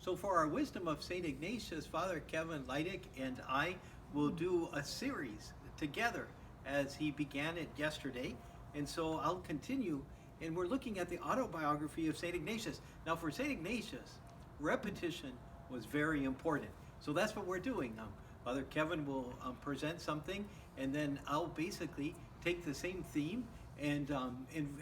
So for our wisdom of St. Ignatius, Father Kevin Leidick and I will do a series together as he began it yesterday. And so I'll continue, and we're looking at the autobiography of St. Ignatius. Now for St. Ignatius, repetition was very important. So that's what we're doing. Father Kevin will present something, and then I'll basically take the same theme and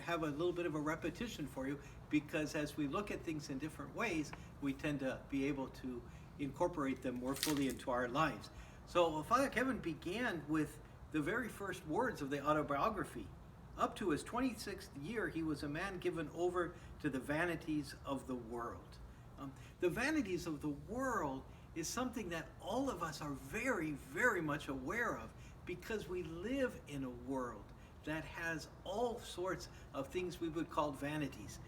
have a little bit of a repetition for you, because as we look at things in different ways, we tend to be able to incorporate them more fully into our lives. So Father Kevin began with the very first words of the autobiography. Up to his 26th year, he was a man given over to the vanities of the world. The vanities of the world is something that all of us are very, very much aware of, because we live in a world that has all sorts of things we would call vanities.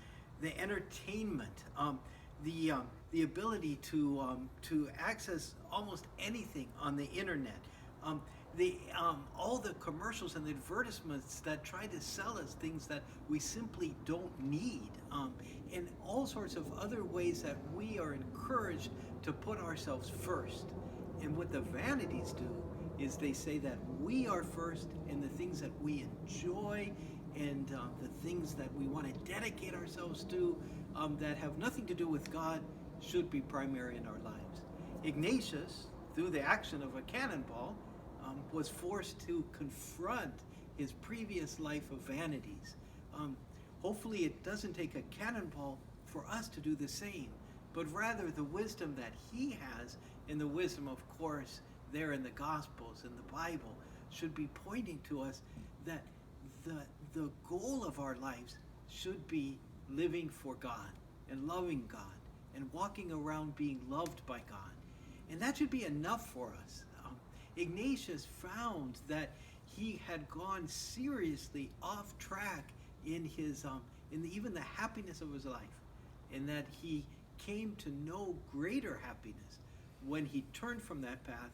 The entertainment, the ability to access almost anything on the internet, all the commercials and the advertisements that try to sell us things that we simply don't need, and all sorts of other ways that we are encouraged to put ourselves first. And what the vanities do is they say that we are first, and the things that we enjoy and the things that we want to dedicate ourselves to that have nothing to do with God should be primary in our lives. Ignatius, through the action of a cannonball, was forced to confront his previous life of vanities. Hopefully it doesn't take a cannonball for us to do the same, but rather the wisdom that he has, and the wisdom, of course, there in the Gospels and the Bible, should be pointing to us that the goal of our lives should be living for God and loving God and walking around being loved by God. And that should be enough for us. Ignatius found that he had gone seriously off track in his even the happiness of his life, and that he came to know greater happiness when he turned from that path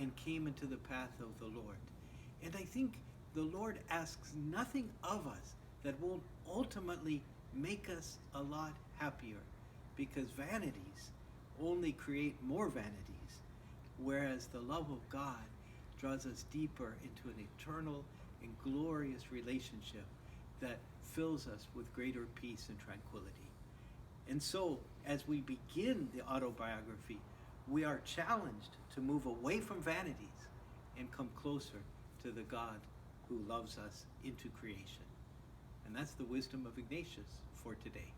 and came into the path of the Lord. And I think the Lord asks nothing of us that won't ultimately make us a lot happier, because vanities only create more vanities, whereas the love of God draws us deeper into an eternal and glorious relationship that fills us with greater peace and tranquility. And so, as we begin the autobiography, we are challenged to move away from vanities and come closer to the God who loves us into creation. And that's the wisdom of Ignatius for today.